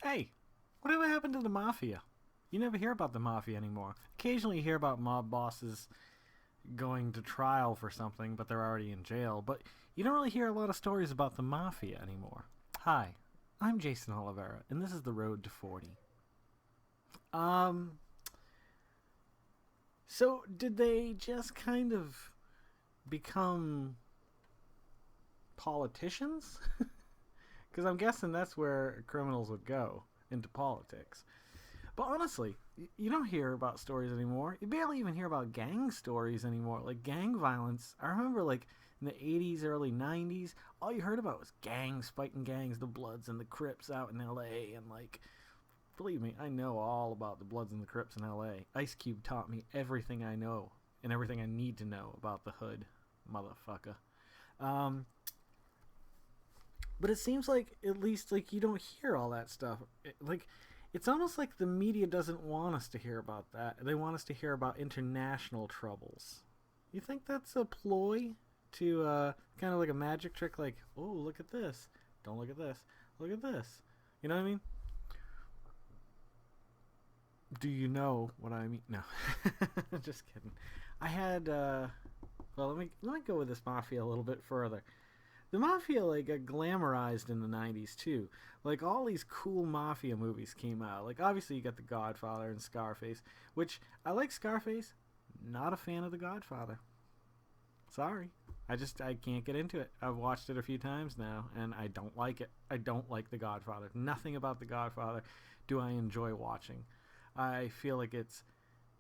Hey, whatever happened to the Mafia? You never hear about the Mafia anymore. Occasionally you hear about mob bosses going to trial for something, but they're already in jail. But you don't really hear a lot of stories about the Mafia anymore. Hi, I'm Jason Oliveira, and this is The Road to 40. Um, so did they just kind of become politicians? Because I'm guessing that's where criminals would go, into politics. But honestly, you don't hear about stories anymore. You barely even hear about gang stories anymore. Like gang violence. I remember like in the 80s, early 90s, all you heard about was gangs fighting gangs, the Bloods and the Crips out in LA. And like, believe me, I know all about the Bloods and the Crips in LA. Ice Cube taught me everything I know and everything I need to know about the hood, motherfucker. Um, but it seems like at least like you don't hear all that stuff. Like it's almost like the media doesn't want us to hear about that. They want us to hear about international troubles. You think that's a ploy to kind of like a magic trick? Like, oh, look at this. Don't look at this. Look at this. You know what I mean? Do you know what I mean? No, just kidding. I had. Well, let me go with this mafia a little bit further. The mafia like got glamorized in the 90s too. Like all these cool mafia movies came out. Like obviously you got The Godfather and Scarface, which I like Scarface, not a fan of The Godfather. Sorry. I can't get into it. I've watched it a few times now and I don't like it. I don't like The Godfather. Nothing about The Godfather do I enjoy watching. I feel like it's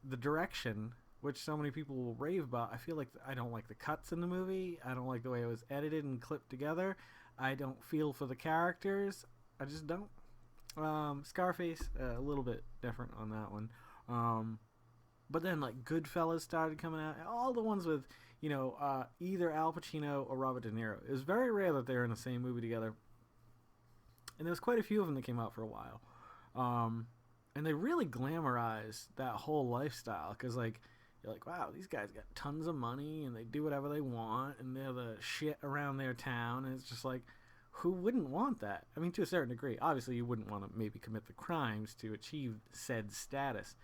the direction which so many people will rave about. I feel like I don't like the cuts in the movie. I don't like the way it was edited and clipped together. I don't feel for the characters. I just don't. Scarface, a little bit different on that one. But then like Goodfellas started coming out. All the ones with either Al Pacino or Robert De Niro. It was very rare that they were in the same movie together, and there was quite a few of them that came out for a while. And they really glamorized that whole lifestyle because like you're like, wow, these guys got tons of money and they do whatever they want and they're the shit around their town. And it's just like, who wouldn't want that? I mean, to a certain degree. Obviously, you wouldn't want to maybe commit the crimes to achieve said status.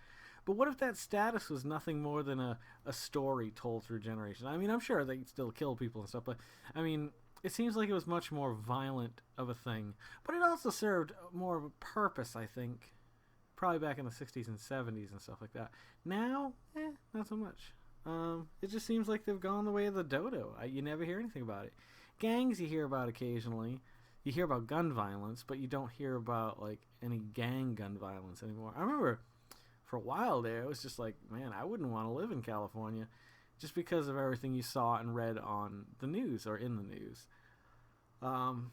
But what if that status was nothing more than a story told through generations? I mean, I'm sure they still kill people and stuff, but I mean, it seems like it was much more violent of a thing. But it also served more of a purpose, I think, probably back in the 60s and 70s and stuff like that. Now, not so much. It just seems like they've gone the way of the dodo. You never hear anything about it. Gangs you hear about occasionally. You hear about gun violence, but you don't hear about like any gang gun violence anymore. I remember for a while there, it was just like, man, I wouldn't want to live in California just because of everything you saw and read on the news or in the news. Um,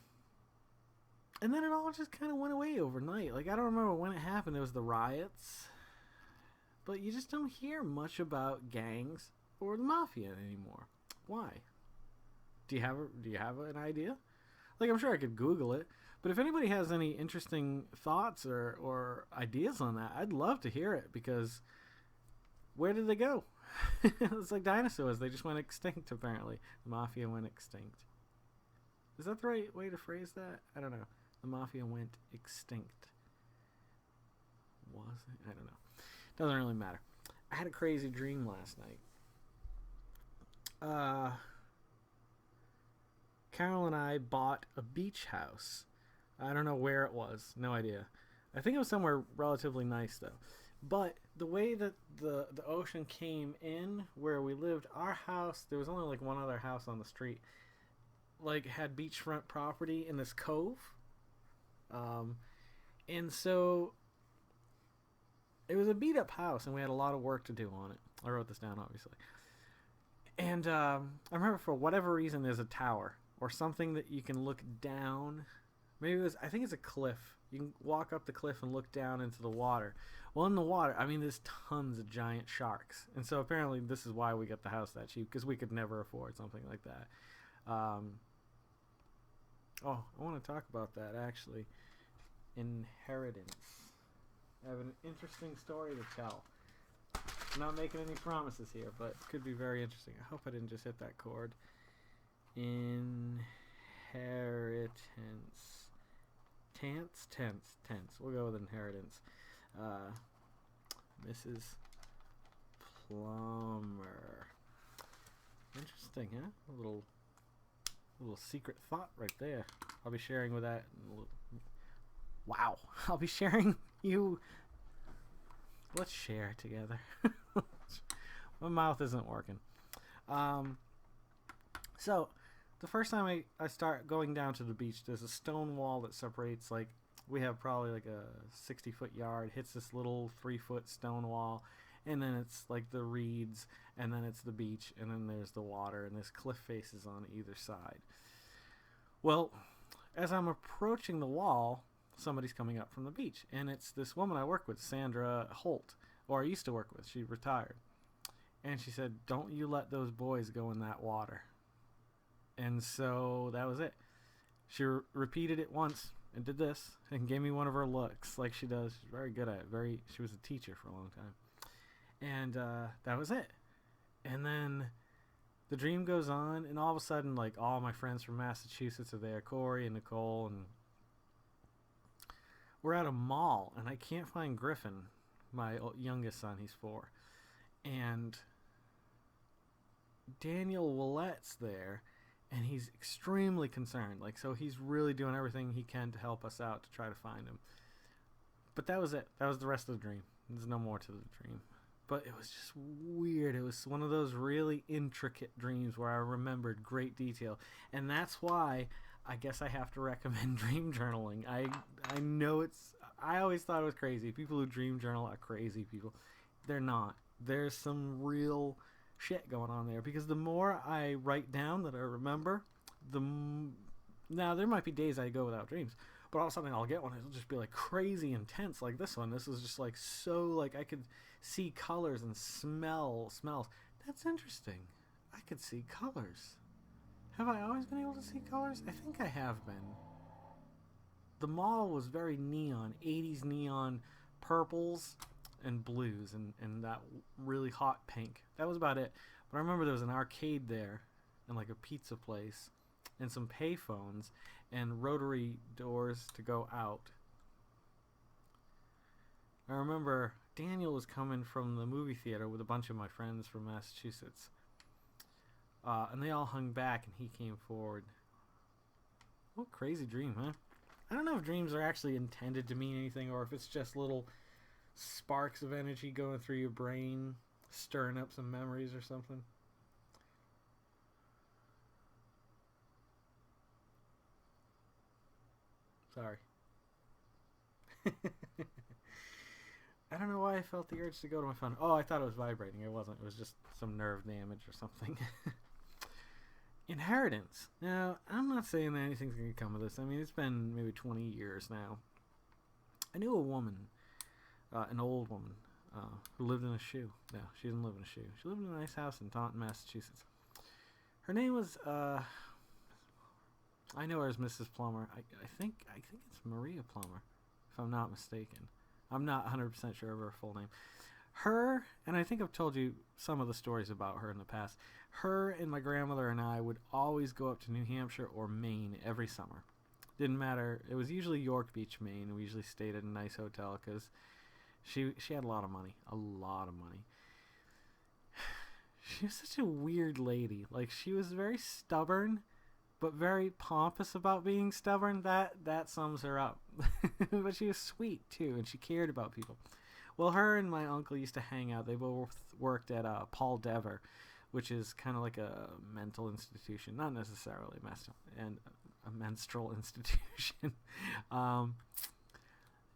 and then it all just kind of went away overnight. Like, I don't remember when it happened. There was the riots. But you just don't hear much about gangs or the mafia anymore. Why? Do you have an idea? Like, I'm sure I could Google it. But if anybody has any interesting thoughts or ideas on that, I'd love to hear it because where did they go? It's like dinosaurs. They just went extinct, apparently. The mafia went extinct. Is that the right way to phrase that? I don't know. The mafia went extinct. Was it? I don't know. Doesn't really matter. I had a crazy dream last night. Carol and I bought a beach house. I don't know where it was. No idea. I think it was somewhere relatively nice though. But the way that the ocean came in where we lived, our house, there was only like one other house on the street, like had beachfront property in this cove. Um, and so it was a beat up house, and we had a lot of work to do on it. I wrote this down, obviously. And I remember for whatever reason, there's a tower or something that you can look down. Maybe it was, I think it's a cliff. You can walk up the cliff and look down into the water. Well, in the water, I mean, there's tons of giant sharks. And so apparently this is why we got the house that cheap, because we could never afford something like that. Oh, I want to talk about that, actually. Inheritance. I have an interesting story to tell. I'm not making any promises here, but it could be very interesting. I hope I didn't just hit that chord. Inheritance. Tense. We'll go with inheritance. Mrs. Plummer. Interesting, huh? A little secret thought right there. I'll be sharing with that. Wow. I'll be sharing you. Let's share together. My mouth isn't working. So, the first time I start going down to the beach, there's a stone wall that separates, like, we have probably like a 60-foot yard, hits this little 3-foot stone wall, and then it's like the reeds, and then it's the beach, and then there's the water, and there's cliff faces on either side. Well, as I'm approaching the wall, somebody's coming up from the beach, and it's this woman I work with, Sandra Holt, or I used to work with. She retired. And she said, "Don't you let those boys go in that water." And so that was it. She repeated it once and did this and gave me one of her looks like she does. She's very good at it. She was a teacher for a long time. And that was it. And then the dream goes on, and all of a sudden, like, all my friends from Massachusetts are there, Corey and Nicole, and we're at a mall, and I can't find Griffin, my youngest son. He's 4. And Daniel Willette's there, and he's extremely concerned. Like, so he's really doing everything he can to help us out to try to find him. But that was it. That was the rest of the dream. There's no more to the dream. But it was just weird. It was one of those really intricate dreams where I remembered great detail. And that's why I guess I have to recommend dream journaling. I know I always thought it was crazy. People who dream journal are crazy people. They're not. There's some real shit going on there, because the more I write down that I remember, now there might be days I go without dreams, but all of a sudden I'll get one. It'll just be like crazy intense, like this one. This is just like so, like I could see colors and smells. That's interesting. I could see colors. Have I always been able to see colors? I think I have been. The mall was very neon, 80s neon purples and blues and that really hot pink. That was about it. But I remember there was an arcade there and like a pizza place and some payphones and rotary doors to go out. I remember Daniel was coming from the movie theater with a bunch of my friends from Massachusetts. And they all hung back and he came forward. What a crazy dream, huh? I don't know if dreams are actually intended to mean anything or if it's just little sparks of energy going through your brain, stirring up some memories or something. Sorry. I don't know why I felt the urge to go to my phone. Oh, I thought it was vibrating. It wasn't. It was just some nerve damage or something. Inheritance. Now, I'm not saying that anything's going to come of this. I mean, it's been maybe 20 years now. I knew a woman, an old woman, who lived in a shoe. No, she didn't live in a shoe. She lived in a nice house in Taunton, Massachusetts. Her name was, I know her as Mrs. Plummer. I think it's Maria Plummer, if I'm not mistaken. I'm not 100% sure of her full name. Her, and I think I've told you some of the stories about her in the past. Her and my grandmother and I would always go up to New Hampshire or Maine every summer. Didn't matter. It was usually York Beach, Maine. We usually stayed at a nice hotel because she had a lot of money. A lot of money. She was such a weird lady. Like, she was very stubborn, but very pompous about being stubborn. That sums her up. But she was sweet, too, and she cared about people. Well, her and my uncle used to hang out. They both worked at Paul Dever, which is kind of like a mental institution. Not necessarily a menstrual institution.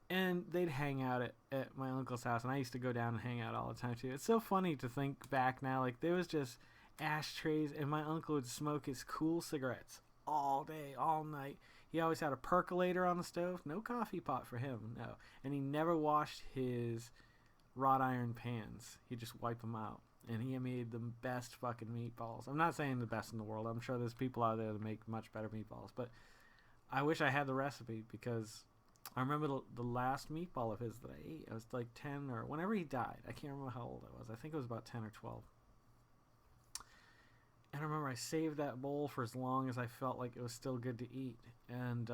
And they'd hang out at my uncle's house, and I used to go down and hang out all the time, too. It's so funny to think back now. Like, there was just ashtrays, and my uncle would smoke his cool cigarettes all day, all night. He always had a percolator on the stove. No coffee pot for him, no. And he never washed his wrought iron pans. He'd just wipe them out. And he made the best fucking meatballs. I'm not saying the best in the world. I'm sure there's people out there that make much better meatballs. But I wish I had the recipe, because I remember the last meatball of his that I ate. I was like 10 or whenever he died. I can't remember how old I was. I think it was about 10 or 12. And I remember I saved that bowl for as long as I felt like it was still good to eat. And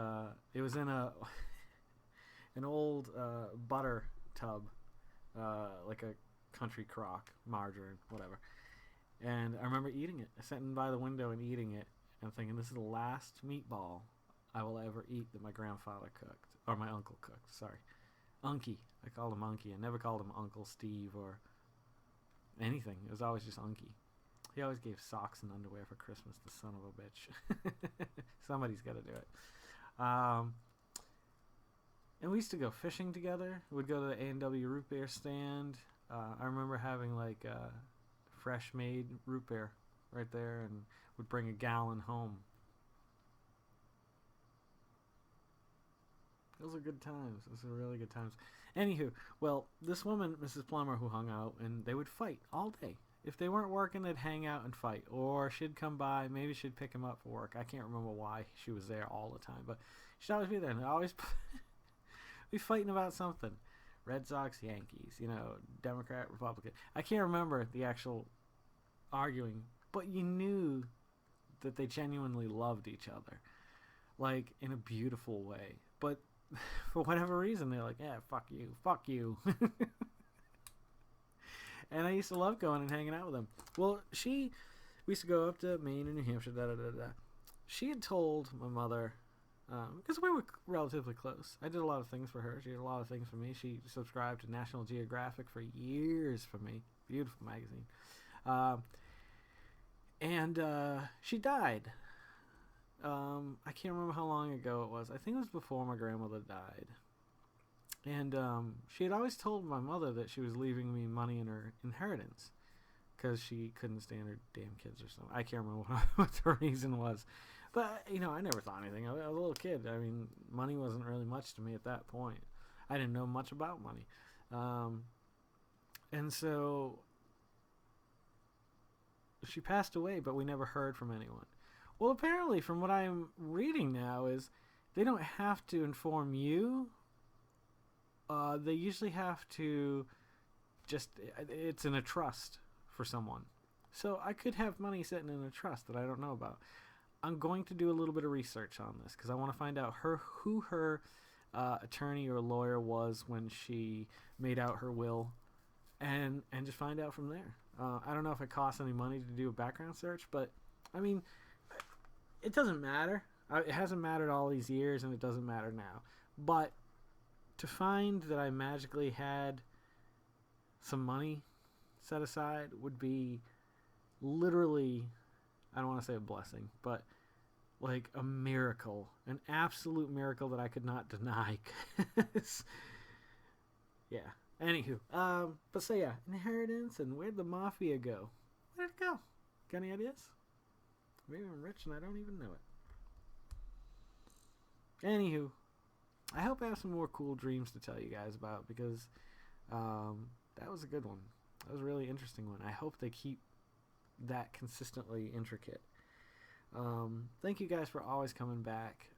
it was in a an old butter tub, like a country crock, margarine, whatever. And I remember eating it, sitting by the window and eating it, and thinking, this is the last meatball I will ever eat that my grandfather cooked, or my uncle cooked, sorry. Unky. I called him Unky. I never called him Uncle Steve or anything. It was always just Unky. He always gave socks and underwear for Christmas, the son of a bitch. Somebody's got to do it. And we used to go fishing together. We'd go to the A&W root beer stand. I remember having like fresh made root beer right there, and would bring a gallon home. Those are good times. Those are really good times. Anywho, well, this woman, Mrs. Plummer, who hung out, and they would fight all day. If they weren't working, they'd hang out and fight. Or she'd come by. Maybe she'd pick him up for work. I can't remember why she was there all the time. But she'd always be there. And they'd always be fighting about something. Red Sox, Yankees, Democrat, Republican. I can't remember the actual arguing. But you knew that they genuinely loved each other. Like, in a beautiful way. But for whatever reason, they're like, yeah, fuck you. And I used to love going and hanging out with them. Well, we used to go up to Maine and New Hampshire, She had told my mother, because we were relatively close. I did a lot of things for her. She did a lot of things for me. She subscribed to National Geographic for years for me. Beautiful magazine. And she died. I can't remember how long ago it was. I think it was before my grandmother died. And she had always told my mother that she was leaving me money in her inheritance because she couldn't stand her damn kids or something. I can't remember what the reason was. But, I never thought anything of it. I was a little kid. I mean, money wasn't really much to me at that point. I didn't know much about money. And so she passed away, but we never heard from anyone. Well, apparently, from what I'm reading now, is they don't have to inform you. They usually have to it's in a trust for someone. So I could have money sitting in a trust that I don't know about. I'm going to do a little bit of research on this because I want to find out who her attorney or lawyer was when she made out her will, and just find out from there. I don't know if it costs any money to do a background search, but I mean, it doesn't matter. It hasn't mattered all these years, and it doesn't matter now. But to find that I magically had some money set aside would be literally, I don't want to say a blessing, but like a miracle, an absolute miracle that I could not deny. Yeah. Anywho, but so yeah, inheritance, and where'd the mafia go? Where'd it go? Got any ideas? Maybe I'm rich and I don't even know it. Anywho, I hope I have some more cool dreams to tell you guys about because that was a good one. That was a really interesting one. I hope they keep that consistently intricate. Thank you guys for always coming back.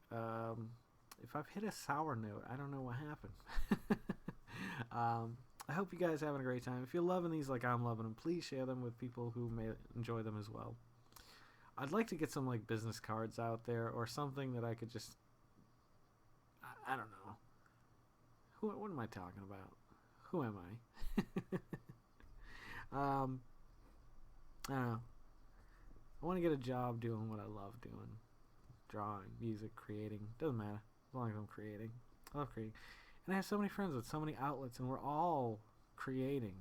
If I've hit a sour note, I don't know what happened. I hope you guys are having a great time. If you're loving these like I'm loving them, please share them with people who may enjoy them as well. I'd like to get some like business cards out there or something that I could just, I don't know. What am I talking about? Who am I? I don't know. I want to get a job doing what I love doing. Drawing, music, creating. Doesn't matter. As long as I'm creating. I love creating. And I have so many friends with so many outlets, and we're all creating.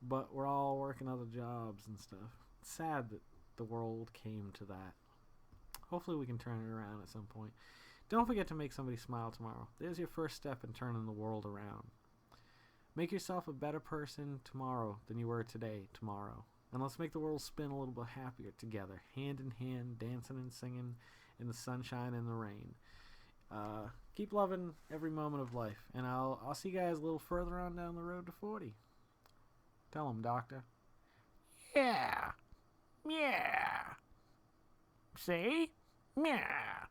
But we're all working other jobs and stuff. It's sad that the world came to that. Hopefully we can turn it around at some point. Don't forget to make somebody smile tomorrow. There's your first step in turning the world around. Make yourself a better person tomorrow than you were today, tomorrow. And let's make the world spin a little bit happier together, hand in hand, dancing and singing in the sunshine and the rain. Keep loving every moment of life. And I'll see you guys a little further on down the road to 40. Tell them, doctor. Yeah. Yeah. See? Yeah.